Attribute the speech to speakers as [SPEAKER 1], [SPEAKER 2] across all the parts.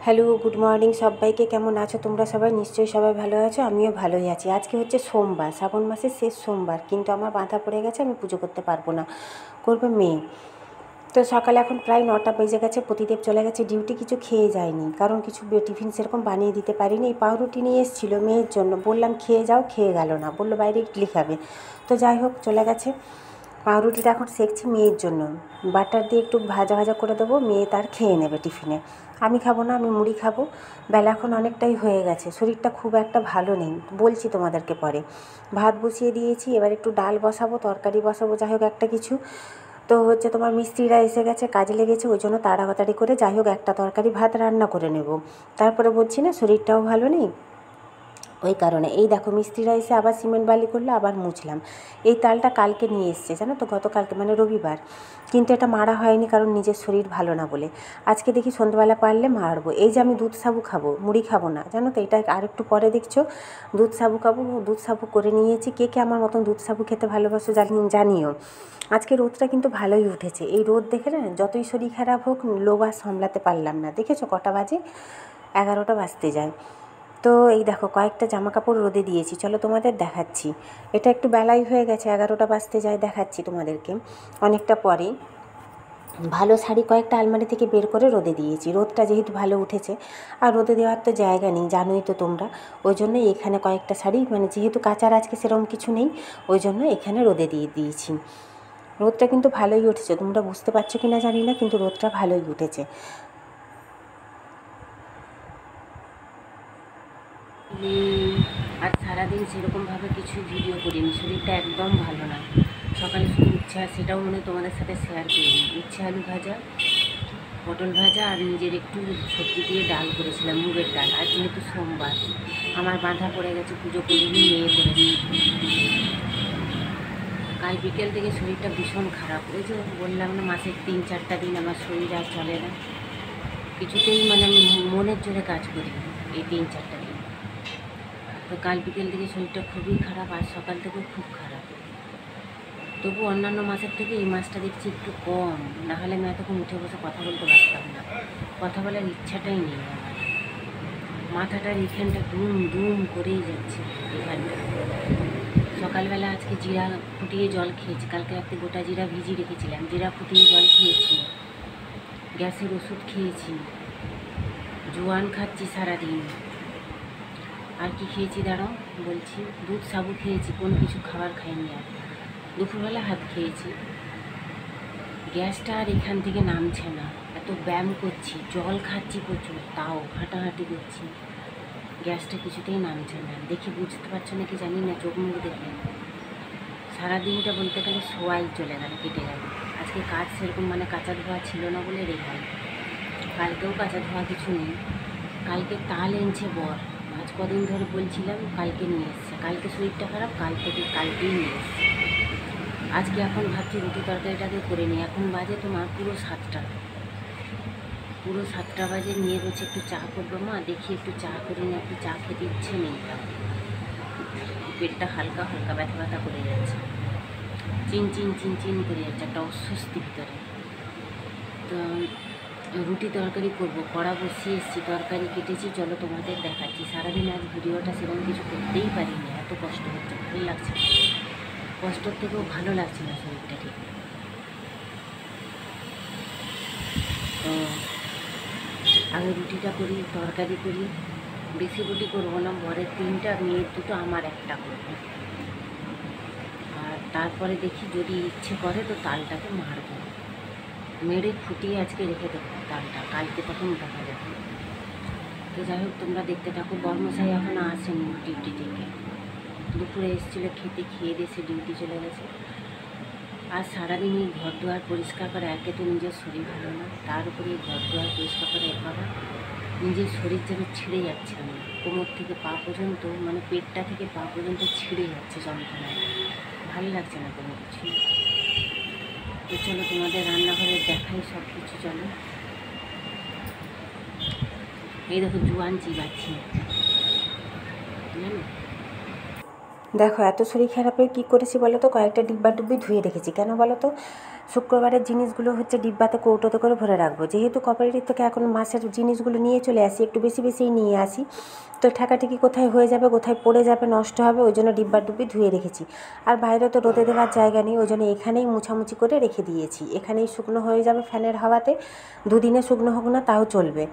[SPEAKER 1] Hello, good morning সবাইকে। কেমন আছো তোমরা সবাই? নিশ্চয়ই সবাই ভালো আছো, আমিও ভালোই আছি। আজকে হচ্ছে সোমবার, শ্রাবণ মাসের শেষ সোমবার, কিন্তু আমার বাঁধা পড়ে গেছে, আমি পুজো করতে পারবো না, করবে মেয়ে। তো সকালে এখন প্রায় 9টা বেজে গেছে, প্রতিদেব চলে গেছে ডিউটি, কিছু খেয়ে যায়নি, কারণ কিছু টিফিন সেরকম বানিয়ে দিতে পারিনি। এই পাউরুটি নিয়ে এসেছিলো মেয়ের জন্য, বললাম খেয়ে যাও, খেয়ে গেল না, বললো বাইরে ইডলি খাবে। তো যাই হোক, চলে গেছে। পাউরুটিটা এখন সেঁকছি মেয়ের জন্য, বাটার দিয়ে একটু ভাজা ভাজা করে দেবো, মেয়ে তার খেয়ে নেবে টিফিনে। আমি খাবো না, আমি মুড়ি খাবো। বেলা এখন অনেকটাই হয়ে গেছে, শরীরটা খুব একটা ভালো নেই, বলছি তোমাদেরকে পরে। ভাত বসিয়ে দিয়েছি, এবার একটু ডাল বসাবো, তরকারি বসাবো, যাই হোক একটা কিছু। তো হচ্ছে তোমার মিস্ত্রিরা এসে গেছে, কাজে লেগেছে, ওই জন্য তাড়াতাড়ি করে যাই হোক একটা তরকারি ভাত রান্না করে নেব। তারপরে বলছি না শরীরটাও ভালো নেই, ওই কারণে। এই দেখো মিস্ত্রিরা এসে আবার সিমেন্ট বালি করলো, আবার মুছলাম। এই তালটা কালকে নিয়ে এসছে, জানো তো, গতকালকে মানে রবিবার, কিন্তু এটা মারা হয়নি, কারণ নিজের শরীর ভালো না বলে। আজকে দেখি সন্ধ্যাবেলা পারলে মারবো। এই যে আমি দুধ সাবু খাবো, মুড়ি খাবো না, জানো তো, এটা আরেকটু পরে দেখছো দুধ সাবু খাবো। দুধ সাবু করে নিয়েছি। কে কে আমার মতন দুধ সাবু খেতে ভালোবাসো জানিও। আজকে রোদটা কিন্তু ভালোই উঠেছে। এই রোদ দেখে না যতই শরীর খারাপ হোক, লোভ আর সামলাতে পারলাম না। দেখেছো কটা বাজে? 11টা বাজতে যায়। তো এই দেখো কয়েকটা জামা কাপড় রোদে দিয়েছি, চলো তোমাদের দেখাচ্ছি। এটা একটু বেলাই হয়ে গেছে, 11টা বাজতে যায়, দেখাচ্ছি তোমাদেরকে অনেকটা পরে। ভালো শাড়ি কয়েকটা আলমারি থেকে বের করে রোদে দিয়েছি, রোদটা যেহেতু ভালো উঠেছে, আর রোদে দেওয়ার তো জায়গা নেই, জানোই তো তোমরা। ওই জন্য এখানে কয়েকটা শাড়ি, মানে যেহেতু কাচার আজকে সেরকম কিছু নেই, ওই জন্য এখানে রোদে দিয়ে দিয়েছি। রোদটা কিন্তু ভালোই উঠেছে, তোমরা বুঝতে পারছো কি না জানি না, কিন্তু রোদটা ভালোই উঠেছে। আর সারাদিন সেরকমভাবে কিছু ভিডিও করিনি, শরীরটা একদম ভালো না। সকালে শুধু ইচ্ছা, সেটাও মনে তোমাদের সাথে শেয়ার করিনি। ইচ্ছে আলু ভাজা, পটল ভাজা, আর নিজের একটু সবজি দিয়ে ডাল করেছিলাম, মুগের ডাল। আর যেহেতু সোমবার, আমার বাঁধা পড়ে গেছে, পুজো করিনি, মেয়ে করেছি। কাল বিকেল থেকে শরীরটা ভীষণ খারাপ। ওই যে বললাম না, মাসের 3-4টা দিন আমার শরীর আর চলে না কিছুতেই, মানে আমি মনের জোরে কাজ করি এই 3-4টা দিন। তো কাল বিকেল থেকে শরীরটা খুবই খারাপ, আর সকাল থেকেও খুব খারাপ। তবু অন্যান্য মাসের থেকে এই মাসটা দেখছি একটু কম, নাহলে আমি এতক্ষণ উঠে বসে কথা বলতে পারতাম না। কথা বলার ইচ্ছাটাই নেই আমার, মাথাটার এখানটা দুম দুম করেই যাচ্ছে এখানটা। সকালবেলা আজকে জিরা ফুটিয়ে জল খেয়েছি, কালকে রাতে গোটা জিরা ভিজিয়ে রেখেছিলাম, জিরা ফুটিয়ে জল খেয়েছি, গ্যাসের ওষুধ খেয়েছি, জোয়ান খাচ্ছি সারাদিন। আর কি খেয়েছি দাঁড়াও বলছি, দুধ সাবু খেয়েছি, কোনো কিছু খাবার খাইনি। আর দুপুরবেলা হাত খেয়েছি। গ্যাসটা আর এখান থেকে নামছে না, এত ব্যায়াম করছি, জল খাচ্ছি প্রচুর, তাও হাঁটাহাঁটি করছি, গ্যাসটা কিছুতেই নামছে না। দেখে বুঝতে পারছো নাকি জানি না, চোখ মুখ দেখে সারাদিনটা বলতে গেলে শোয়াই চলে গেল, কেটে গেল। আজকে কাজ সেরকম মানে কাঁচা ধোয়া ছিল না বলে রেহাই। কালকেও কাঁচা ধোয়া কিছু নেই। কালকে তাল এনেছে বর, আজ কদিন ধরে বলছিলাম, কালকে নিয়ে এসছে। কালকে শরীরটা খারাপ, কালকেই নিয়ে এসছে। আজকে এখন ভাবছি রুটি তরকারিটাকে করে নিই। এখন বাজে তোমার পুরো 7টা বাজে। নিয়ে বলছে একটু চা করবো মা, দেখি একটু চা করে নিই। একটু চা খেতে ইচ্ছে নেই, পেটটা হালকা হালকা ব্যথা ব্যথা করে যাচ্ছে, চিন করে যাচ্ছে, একটা অস্বস্তি ভিতরে। তো রুটি তরকারি করবো, কড়া বসিয়ে এসেছি, তরকারি কেটেছি, চলো তোমাদের দেখাচ্ছি। সারাদিন আজ ভিডিওটা সেরকম কিছু করতেই পারিনি, এত কষ্ট হচ্ছে, ভালো লাগছে না, কষ্টর থেকেও ভালো লাগছে না শরীরটা ঠিক। তো আগে রুটিটা করি, তরকারি করি, বেশি রুটি করবো না, বরের 3টা, মেয়ের 2টো, আমার 1টা করবো। আর তারপরে দেখি যদি ইচ্ছে করে তো তালটাকে মারবো, মেরে ফুটিয়ে আজকে রেখে দেবো তালটা, কালকে তখন দেখা যাবে। তো যাই হোক, তোমরা দেখতে থাকো। বর্মশাই এখন আসেনি ডিউটি থেকে, দুপুরে এসেছিলো খেতে, খেয়ে দিয়ে সে ডিউটি চলে গেছে। আর সারাদিন এই ঘর দুয়ার পরিষ্কার করে, একে তো নিজের শরীর ভালো না, তার উপরে এই ঘর দুয়ার পরিষ্কার করে একবার নিজের শরীর যেন ছিঁড়ে যাচ্ছে আমার, কোমর থেকে পা পর্যন্ত, মানে পেটটা থেকে পা পর্যন্ত ছিঁড়ে যাচ্ছে যন্ত্রণায়, ভালো লাগছে না কোনো কিছু। তো চলো তোমাদের রান্নাঘরে দেখাই সব কিছু, চলো। এই দেখো জোয়ান চিবাচ্ছি, জানো। দেখো এত শরীর খারাপের কী করেছি বলো তো, কয়েকটা ডিব্বা ডুব্বি ধুয়ে রেখেছি, কেন বলো তো, শুক্রবারের জিনিসগুলো হচ্ছে ডিব্বাতে কৌটোতে করে ভরে রাখবো। যেহেতু কোঅপারেটিভ থেকে এখন মাসের জিনিসগুলো নিয়ে চলে আসি, একটু বেশি বেশিই নিয়ে আসি, তো ঠেকাঠেকি কোথায় হয়ে যাবে, কোথায় পড়ে যাবে, নষ্ট হবে, ওই জন্য ডিব্বা ডুব্বি ধুয়ে রেখেছি। আর বাইরে তো রোদে দেওয়ার জায়গা নেই, ওই জন্য এখানেই মুছামুছি করে রেখে দিয়েছি। এখানেই শুকনো হয়ে যাবে ফ্যানের হাওয়াতে, দুদিনে শুকনো হোক না তাও চলবে,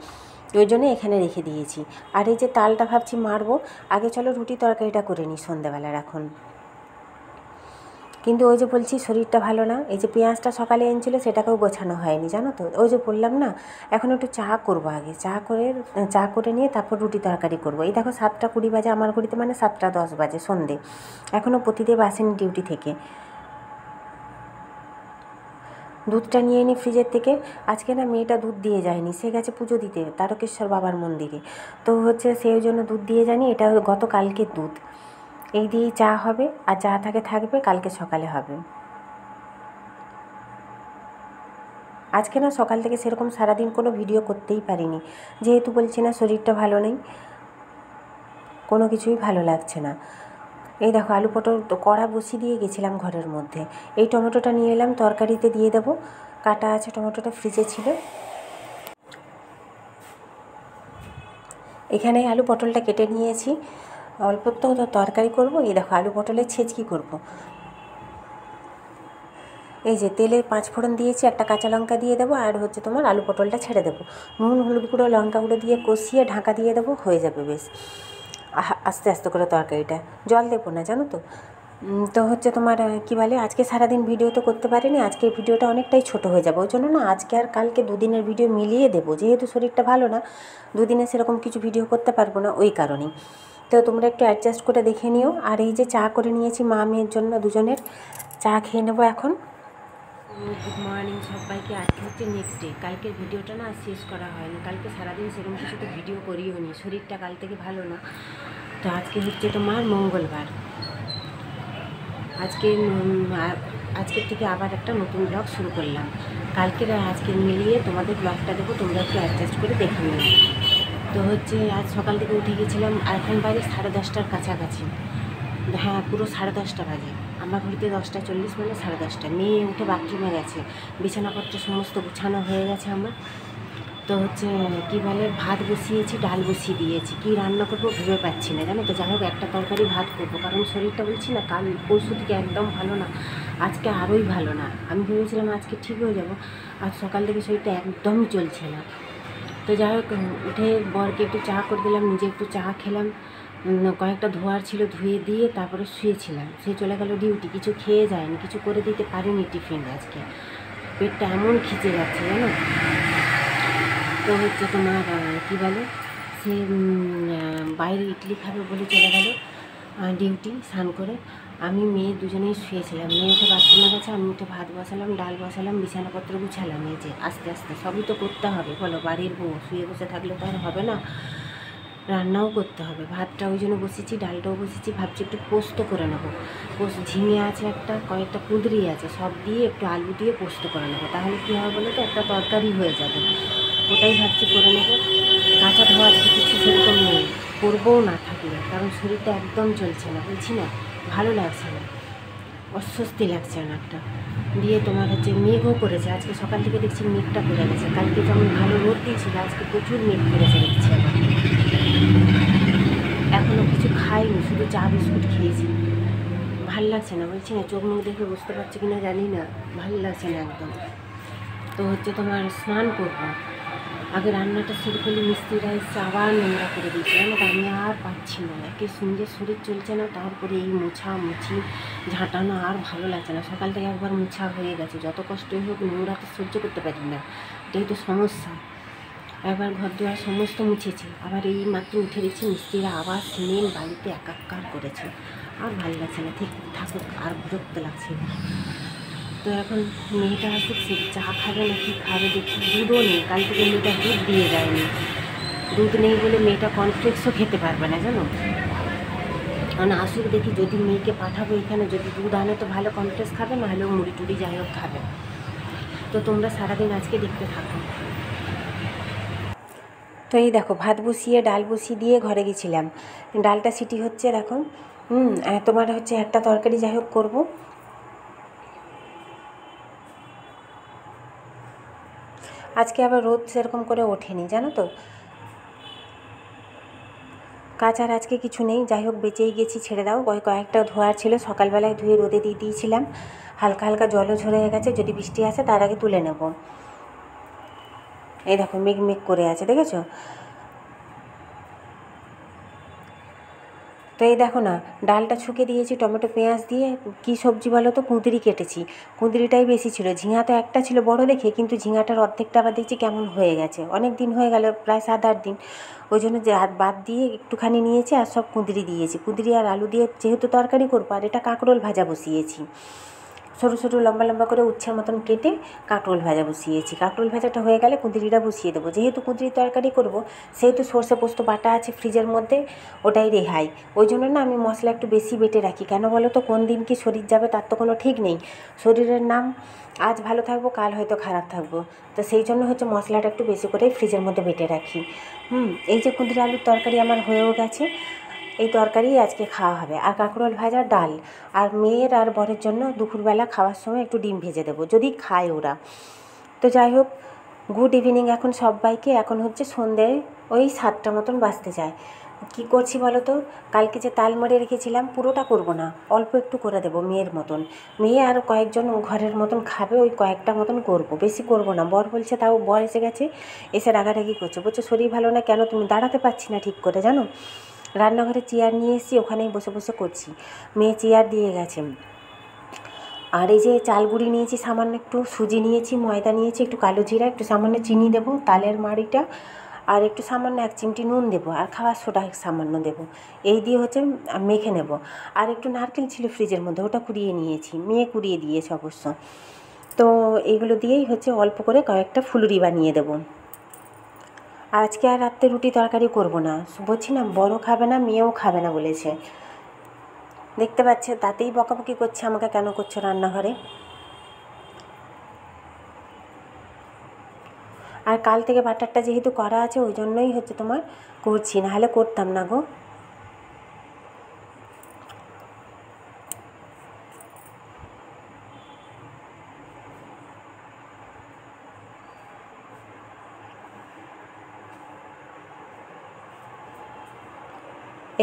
[SPEAKER 1] ওই জন্য এখানে রেখে দিয়েছি। আর এই যে তালটা ভাবছি মারবো, আগে চলো রুটি তরকারিটা করে নিই সন্ধ্যাবেলার এখন। কিন্তু ওই যে বলছি শরীরটা ভালো না, এই যে পেঁয়াজটা সকালে এনেছিলো সেটাকেও গোছানো হয়নি, জানো তো। ওই যে বললাম না, এখন একটু চা করবো, আগে চা করে নিয়ে তারপর রুটি তরকারি করবো। এই দেখো 7টা 20 বাজে আমার ঘড়িতে, মানে 7টা 10 বাজে সন্ধে। এখনও প্রতিদেব আসেনি ডিউটি থেকে। দুধটা নিয়ে নিই ফ্রিজের থেকে। আজকে না মেয়েটা দুধ দিয়ে যায়নি, সে গেছে পুজো দিতে তারকেশ্বর বাবার মন্দিরে, তো হচ্ছে সেই জন্য দুধ দিয়ে যায়নি। এটা গতকালকের দুধ, এই দিয়েই চা হবে, আর যা থাকবে কালকে সকালে হবে। আজকে না সকাল থেকে সেরকম সারাদিন কোনো ভিডিও করতেই পারিনি, যেহেতু বলছি না শরীরটা ভালো নেই, কোনো কিছুই ভালো লাগছে না। এই দেখো আলু পটল কড়া বসিয়ে দিয়ে গেছিলাম ঘরের মধ্যে। এই টমেটোটা নিয়ে এলাম, তরকারিতে দিয়ে দেবো, কাটা আছে টমেটোটা, ফ্রিজে ছিল। এখানে আলু পটলটা কেটে নিয়েছি, অল্প তো তরকারি করব। এই দেখো আলু পটলের ছেঁচকি করব। এই যে তেলে 5 ফোড়ন দিয়েছি, একটা কাঁচা লঙ্কা দিয়ে দেবো, আর হচ্ছে তোমার আলু পটলটা ছেড়ে দেবো, নুন হলুদ গুঁড়ো লঙ্কা গুঁড়ো দিয়ে কষিয়ে ঢাকা দিয়ে দেবো, হয়ে যাবে বেশ আস্তে আস্তে করে তরকারিটা। জল দেবো না, জানো তো। তো হচ্ছে তোমার কী বলে, আজকে সারাদিন ভিডিও তো করতে পারিনি, আজকে ভিডিওটা অনেকটাই ছোট হয়ে যাবে, ওই জন্য না আজকে আর কালকে দুদিনের ভিডিও মিলিয়ে দেবো, যেহেতু শরীরটা ভালো না, দুদিনে সেরকম কিছু ভিডিও করতে পারবো না, ওই কারণেই। তো তোমরা একটু অ্যাডজাস্ট করে দেখে নিও। আর এই যে চা করে নিয়েছি মা মেয়ের জন্য, দুজনের চা খেয়ে নেবো এখন। গুড মর্নিং সবাইকে। আজকে হচ্ছে নেক্সট ডে, কালকের ভিডিওটা না শেষ করা হয়নি, কালকে সারাদিন সেরকম কিছু তো ভিডিও করিও নি, শরীরটা কাল থেকে ভালো না। তো আজকে হচ্ছে তোমার মঙ্গলবার, আজকের থেকে আবার একটা নতুন ব্লগ শুরু করলাম। কালকের আর আজকের মিলিয়ে তোমাদের ব্লগটা দেবো, তোমরা একটু অ্যাডজাস্ট করে দেখে নিও। তো হচ্ছে আজ সকাল থেকে উঠে গেছিলাম, আর এখন বাজে 10:30টার কাছাকাছি, হ্যাঁ পুরো 10:30 বাজে। আমার ঘড়িতে 10:40, মানে 10:30। মেয়ে উঠে বাথরুমে গেছে, বিছানাপত্র সমস্ত গুছানো হয়ে গেছে আমার। তো হচ্ছে কী বলে, ভাত বসিয়েছি, ডাল বসিয়ে দিয়েছি, কী রান্না করবো ভেবে পাচ্ছি না, জানো তো। যাই হোক একটা তরকারি ভাত করবো, কারণ শরীরটা বলছি না কাল পরশু থেকে একদম ভালো না, আজকে আরোই ভালো না। আমি ভেবেছিলাম আজকে ঠিক হয়ে যাব, আজ সকাল থেকে শরীরটা একদমই চলছে না। তো যাই হোক উঠে বরকে একটু চা করে দিলাম, নিজে একটু চা খেলাম, কয়েকটা ধোয়ার ছিল ধুয়ে দিয়ে তারপরে শুয়েছিলাম। সে চলে গেল ডিউটি, কিছু খেয়ে যায়নি, কিছু করে দিতে পারিনি টিফিন আজকে, পেটটা এমন খিচে যাচ্ছে জানো। তো হচ্ছে তোমার কী বলে, সে বাইরে ইডলি খাবে বলে চলে গেল ডিউটি স্নান করে। আমি মেয়ে দুজনেই শুয়েছিলাম, মেয়ে উঠে বাথরুমে গেছে, আমি উঠে ভাত বসালাম, ডাল বসালাম, বিছানাপত্র গুছালাম। এই যে আস্তে আস্তে সবই তো করতে হবে, বলো, বাড়ির বউ শুয়ে বসে থাকলে তো আর হবে না, রান্নাও করতে হবে। ভাতটা ওই জন্য বসেছি, ডালটাও বসেছি, ভাবছি একটু পোস্ত করে নেবো। ঝিঙে আছে একটা, কয়েকটা কুঁদরি আছে, সব দিয়ে একটু আলু দিয়ে পোস্ত করে নেবো, তাহলে কী হবে বলো তো, একটা তরকারি হয়ে যাবে, ওটাই ভাবছি করে নেবো। কাঁচা ধোয়া কিছু সেরকম নেই, করবও না থাকলে, কারণ শরীরটা একদম চলছে না, বলছি না ভালো লাগছে না, অস্বস্তি লাগছে অনেকটা। দিয়ে তোমার হচ্ছে মেঘও করেছে, আজকে সকাল থেকে দেখছি মেঘটা করে গেছে, কালকে যেমন ভালো রোদ দিয়েছিল, আজকে প্রচুর মেঘ করেছে দেখছি আবার। এখনও কিছু খাইনি, শুধু চা বিস্কুট খেয়েছি, ভাল লাগছে না, বলছি না, চোখ মুখ দেখে বুঝতে পারছি কিনা জানি না, ভাল লাগছে না একদম। তো হচ্ছে তোমার স্নান করবো, আগে রান্নাটা সেরে ফেলে, মিস্ত্রিরা এসে আবার নোংরা করে দিয়েছে, আমি আর পাচ্ছি না, একে সঙ্গে শরীর চলছে না, তারপরে এই মুছি ঝাঁটানো আর ভালো লাগছে না। সকাল থেকে একবার মুছা হয়ে গেছে, যত কষ্টই হোক নোংরাটা সহ্য করতে পারি না, এটাই তো সমস্যা। একবার ঘর দুয়ার সমস্ত মুছেছি, আবার এই মাত্র উঠে দিচ্ছি, মিস্ত্রিরা আবার সিমেন্ট বাড়িতে একাকার করেছে, আর ভালো লাগছে না, ঠিক থাকুক, আর বিরক্ত লাগছে। তো এখন মেয়েটা আসুক, সে চা খাবে না কি খাবে দেখি, দুধও নেই, কাল থেকে মেয়েটা দুধ দিয়ে যায়নি, দুধ নেই বলে মেয়েটা কর্নফ্লেক্সও খেতে পারবে না, জানো। কারণ আসুক দেখি, যদি মেয়েকে পাঠাবো এখানে, যদি দুধ আনে তো ভালো কর্নফ্লেক্স খাবে, না হলেও মুড়ি টুড়ি যাই হোক খাবে। তো তোমরা সারাদিন আজকে দেখতে থাকো। তো এই দেখো ভাত বসিয়ে ডাল বসিয়ে দিয়ে ঘরে গেছিলাম, ডালটা সিটি হচ্ছে দেখো। তোমার হচ্ছে একটা তরকারি যাই হোক করবো, আজকে আবার রোদ সেরকম করে ওঠেনি, জানো তো। কাজ আর আজকে কিছু নেই, যাই হোক বেঁচেই গেছি, ছেড়ে দাও। কয়েকটা ধোয়ার ছিল, সকালবেলায় ধুয়ে রোদে দিয়ে দিয়েছিলাম, হালকা হালকা জলও ঝরে গেছে, যদি বৃষ্টি আসে তার আগে তুলে নেব। এই দেখো মেঘ মেঘ করে আছে, দেখেছো? তো এই দেখো না, ডালটা ছুঁকে দিয়েছি টমেটো পেঁয়াজ দিয়ে। কী সবজি বলো তো? কুঁদরি কেটেছি, কুঁদরিটাই বেশি ছিল। ঝিঙা তো একটা ছিল বড় দেখে, কিন্তু ঝিঙাটার অর্ধেকটা আবার দেখছি কেমন হয়ে গেছে, অনেক দিন হয়ে গেল, প্রায় 7-8 দিন। ওই জন্য যে বাদ দিয়ে একটুখানি নিয়েছি, আর সব কুঁদরি দিয়েছি। কুঁদরি আর আলু দিয়ে যেহেতু তরকারি করবো, আর এটা কাঁকরোল ভাজা বসিয়েছি, সরু সরু লম্বা লম্বা করে উচ্ছের মতন কেটে কাঁকরোল ভাজা বসিয়েছি। কাঁকরোল ভাজাটা হয়ে গেলে কুঁদরিটা বসিয়ে দেবো। যেহেতু কুঁদরির তরকারি করব, সেহেতু সর্ষে পোস্ত বাটা আছে ফ্রিজের মধ্যে, ওটাই রেহাই। ওই জন্য না আমি মশলা একটু বেশি বেটে রাখি। কেন বলো তো? কোন দিন কি শরীর যাবে তার তো কোনো ঠিক নেই। শরীরের নাম, আজ ভালো থাকবো, কাল হয়তো খারাপ থাকবো। তো সেই জন্য হচ্ছে মশলাটা একটু বেশি করে ফ্রিজের মধ্যে বেটে রাখি। এই যে কুঁদরি আলুর তরকারি আমার হয়েও গেছে, এই তরকারি আজকে খাওয়া হবে। আর কাঁকরোল ভাজা, ডাল, আর মেয়ের আর বরের জন্য দুপুরবেলা খাওয়ার সময় একটু ডিম ভেজে দেবো, যদি খায় ওরা। তো যাই হোক, গুড ইভিনিং এখন সবাইকে। এখন হচ্ছে সন্ধে ওই 7টা মতন বাজতে যায়। কী করছি বলো তো? কালকে যে তাল মরে রেখেছিলাম, পুরোটা করব না, অল্প একটু করে দেবো মেয়ের মতন। মেয়ে আর কয়েকজন ঘরের মতন খাবে, ওই কয়েকটা মতন করব, বেশি করব না। বর বলছে, তাও বর এসে গেছে, এসে রাগারাগি করছে, বলছে শরীর ভালো না কেন, তুমি দাঁড়াতে পারছি না ঠিক করে, জানো। রান্নাঘরে চেয়ার নিয়ে এসেছি, ওখানেই বসে বসে করছি। মেয়ে চেয়ার দিয়ে গেছে। আর এই যে চাল গুঁড়ি নিয়েছি সামান্য, একটু সুজি নিয়েছি, ময়দা নিয়েছি, একটু কালো জিরা, একটু সামান্য চিনি দেবো, তালের মাড়িটা, আর একটু সামান্য 1 চিমটি নুন দেবো, আর খাওয়ার সোডা সামান্য দেবো। এই দিয়ে হচ্ছে মেখে নেব। আর একটু নারকেল ছিল ফ্রিজের মধ্যে, ওটা কুড়িয়ে নিয়েছি, মেয়ে কুড়িয়ে দিয়েছে অবশ্য। তো এইগুলো দিয়েই হচ্ছে অল্প করে কয়েকটা ফুলুরি বানিয়ে দেবো। আজকে আর রাত্রে রুটি তরকারি করব না, বলছি না, বড় খাবে না, মেয়েও খাবে না বলেছে। দেখতে পাচ্ছে, তাতেই বকাবকি করছে আমাকে, কেন করছো রান্নাঘরে। আর কাল থেকে বাটারটা যেহেতু করা আছে, ওই জন্যই হচ্ছে তোমার করছি, নাহলে করতাম না গো।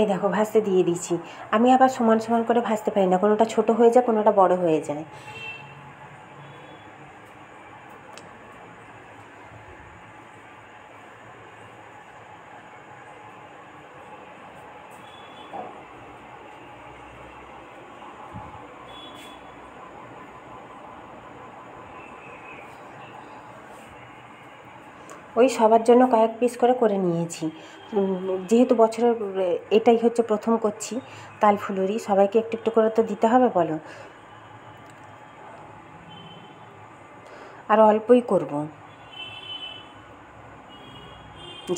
[SPEAKER 1] এই দেখো ভাজতে দিয়ে দিয়েছি। আমি আবার সমান সমান করে ভাজতে পারি না, কোনোটা ছোট হয়ে যায়, কোনোটা বড় হয়ে যায়। ওই সবার জন্য কয়েক পিস করে নিয়েছি। যেহেতু বছরের এটাই হচ্ছে প্রথম করছি তাল ফুলুরি, সবাইকে একটু একটু করে তো দিতে হবে বলো। আর অল্পই করব,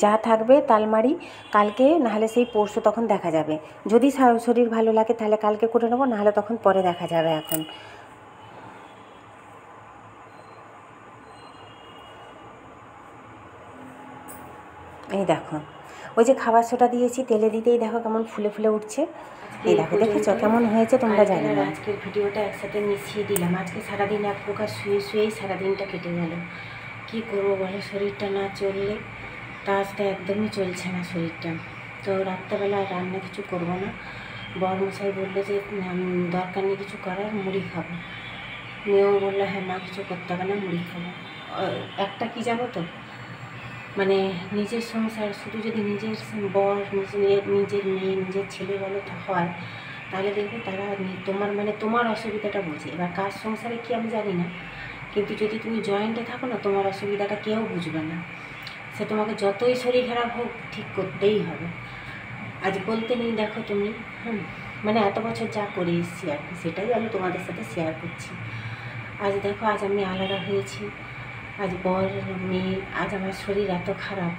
[SPEAKER 1] যা থাকবে তালমারি কালকে, নাহলে সেই পরশু, তখন দেখা যাবে। যদি শরীর ভালো লাগে তাহলে কালকে করে নেবো, নাহলে তখন পরে দেখা যাবে। এখন এই দেখো, ওই যে খাবার সোডা দিয়েছি, তেলে দিতেই দেখো কেমন ফুলে ফুলে উঠছে। এই দেখো, দেখেছো কেমন হয়েছে? তোমরা জানি না। আজকের ভিডিওটা একসাথে মিশিয়ে দিলাম। আজকে সারাদিন এক প্রকার শুয়েই সারাদিনটা কেটে গেল। কী করবো বলো, শরীরটা না চললে, কাজটা একদমই চলছে না শরীরটা। তো রাত্রেবেলা রান্না কিছু করবো না। বরমশাই বললো যে দরকার নেই কিছু করার, মুড়ি খাবো। মেয়েও বললো হ্যাঁ মা, কিছু করতে হবে না, মুড়ি খাবো। একটা কি জানো তো, মানে নিজের সংসার, শুধু যদি নিজের বর, নিজের মেয়ে, নিজের ছেলে বলো হয়, তাহলে দেখবে তারা তোমার অসুবিধাটা বোঝে। এবার কাজ সংসারে কি আমি জানি না, কিন্তু যদি তুমি জয়েন্টে থাকো না, তোমার অসুবিধাটা কেউ বুঝবে না। সে তোমাকে যতই শরীর খারাপ হোক, ঠিক করতেই হবে। আজ বলতে নেই, দেখো তুমি, মানে এত বছর যা করে এসেছি আর কি, সেটাই আমি তোমাদের সাথে শেয়ার করছি। আজ দেখো, আজ আমি আলাদা হয়েছি, আজ বর, মেয়ে, আজ আমার শরীর এত খারাপ,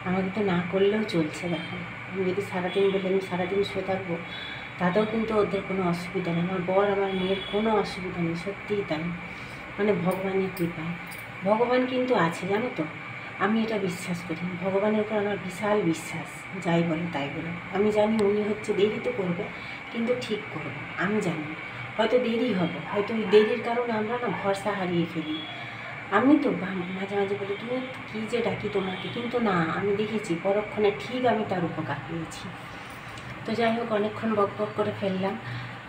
[SPEAKER 1] আমাকে তো না করলেও চলছে। দেখো, আমি যদি সারাদিন বলি আমি সারাদিন শুয়ে থাকবো, তাতেও কিন্তু ওদের কোনো অসুবিধা নেই। আমার বর, আমার মেয়ের কোনো অসুবিধা নেই, সত্যিই তাই। মানে ভগবানের কৃপায়, ভগবান কিন্তু আছে, জানো তো। আমি এটা বিশ্বাস করি, ভগবানের উপর আমার বিশাল বিশ্বাস। যাই বলো তাই বলো, আমি জানি উনি হচ্ছে দেরিতে করবে, কিন্তু ঠিক করবে, আমি জানি। হয়তো দেরি হবে, হয়তো ওই দেরির কারণে আমরা না ভরসা হারিয়ে ফেলি। আমি তো মাঝে মাঝে বলি তুমি কী যে ডাকি তোমাকে, কিন্তু না, আমি দেখেছি পরক্ষণে ঠিক আমি তার উপকার পেয়েছি। তো যাই হোক, অনেকক্ষণ বক বক করে ফেললাম।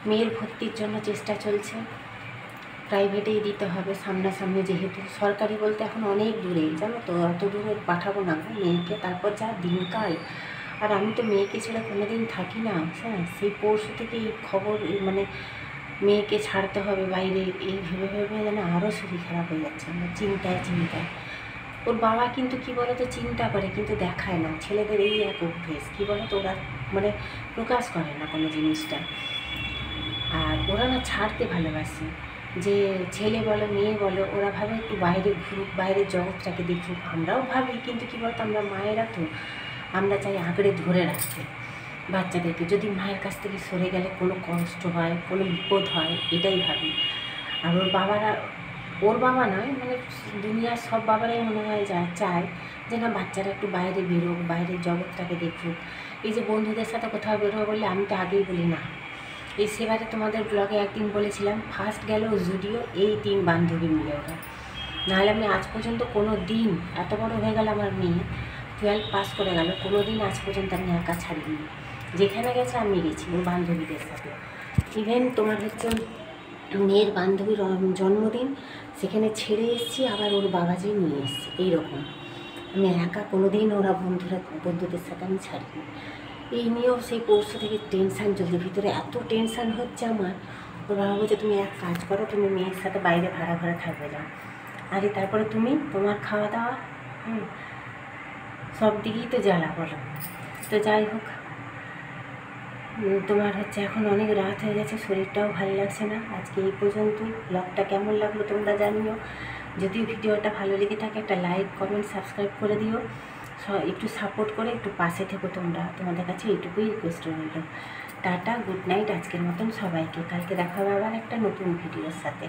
[SPEAKER 1] মেয়ের ভর্তির জন্য চেষ্টা চলছে, প্রাইভেটেই দিতে হবে সামনাসামনি, যেহেতু সরকারি বলতে এখন অনেক দূরে, জানো তো, অত দূরে পাঠাবো না মেয়েকে। তারপর যা দিনকাল, আর আমি তো মেয়েকে ছেড়ে কোনোদিন থাকি না। হ্যাঁ, সেই পরশু থেকে এই খবর, মানে মেয়েকে ছাড়তে হবে বাইরে, এই ভেবে ভেবে যেন আরও শরীর খারাপ হয়ে যাচ্ছে আমার চিন্তায় চিন্তায়। ওর বাবা কিন্তু কী বলো তো, চিন্তা করে কিন্তু দেখায় না। ছেলেদের এই এক অভ্যেস, কী বলো তো, ওরা মানে প্রকাশ করে না কোনো জিনিসটা। আর ওরা না ছাড়তে ভালোবাসে, যে ছেলে বলো মেয়ে বলো, ওরা ভাবে একটু বাইরে ঘুরুক, বাইরের জগৎটাকে দেখুক। আমরাও ভাবি, কিন্তু কী বলতো, আমরা মায়েরা তো, আমরা চাই আঁকড়ে ধরে রাখতে বাচ্চাদেরকে। যদি মায়ের কাছ থেকে সরে গেলে কোনো কষ্ট হয়, কোনো বিপদ হয়, এটাই ভাবি। আর ওর বাবা নয়, মানে দুনিয়ার সব বাবারাই মনে হয় চায় যে না, বাচ্চারা একটু বাইরে বেরোক, বাইরের জগৎটাকে দেখুক। এই যে বন্ধুদের সাথে কোথাও বেরোবে বললে, আমি তো আগেই বলি না। এই সেবারে তোমাদের ব্লগে একদিন বলেছিলাম, ফার্স্ট গেল জুডিও, এই 3 বান্ধবী মিলে ওরা। নাহলে আমি আজ পর্যন্ত কোনো দিন, এত বড় হয়ে গেল আমার মেয়ে, 12 পাস করে গেল, কোনো দিন আজ পর্যন্ত আমি একা ছাড়িনি। যেখানে গেছে আমি গেছি ওর বান্ধবীদের সাথে। ইভেন তোমার হচ্ছে মেয়ের বান্ধবীর জন্মদিন, সেখানে ছেড়ে এসেছি, আবার ওর বাবা যে নিয়ে এসেছি, এইরকম। আমি একা কোনো দিন বন্ধুদের সাথে আমি ছাড়িনি। এই নিয়েও সেই পরশু থেকে টেনশান চলছে, ভিতরে এত টেনশান হচ্ছে আমার। ওর বাবা বলছে, তুমি এক কাজ করো, তুমি মেয়ের সাথে বাইরে ভাড়া থাকবে যাও, আরে তারপরে তুমি তোমার খাওয়া দাওয়া, সব দিকেই তো জ্বালা বলো। তো যাই হোক, তোমার হচ্ছে এখন অনেক রাত হয়ে গেছে, শরীরটাও ভালো লাগছে না। আজকে এই পর্যন্তই। ব্লগটা কেমন লাগলো তোমরা জানিও। যদিও ভিডিওটা ভালো লেগে থাকে, একটা লাইক কমেন্ট সাবস্ক্রাইব করে দিও, একটু সাপোর্ট করে একটু পাশে থেকো তোমরা। তোমাদের কাছে এইটুকুই রিকোয়েস্ট রইল। টাটা, গুড নাইট আজকের মতন সবাইকে। কালকে দেখা হবে আবার একটা নতুন ভিডিওর সাথে।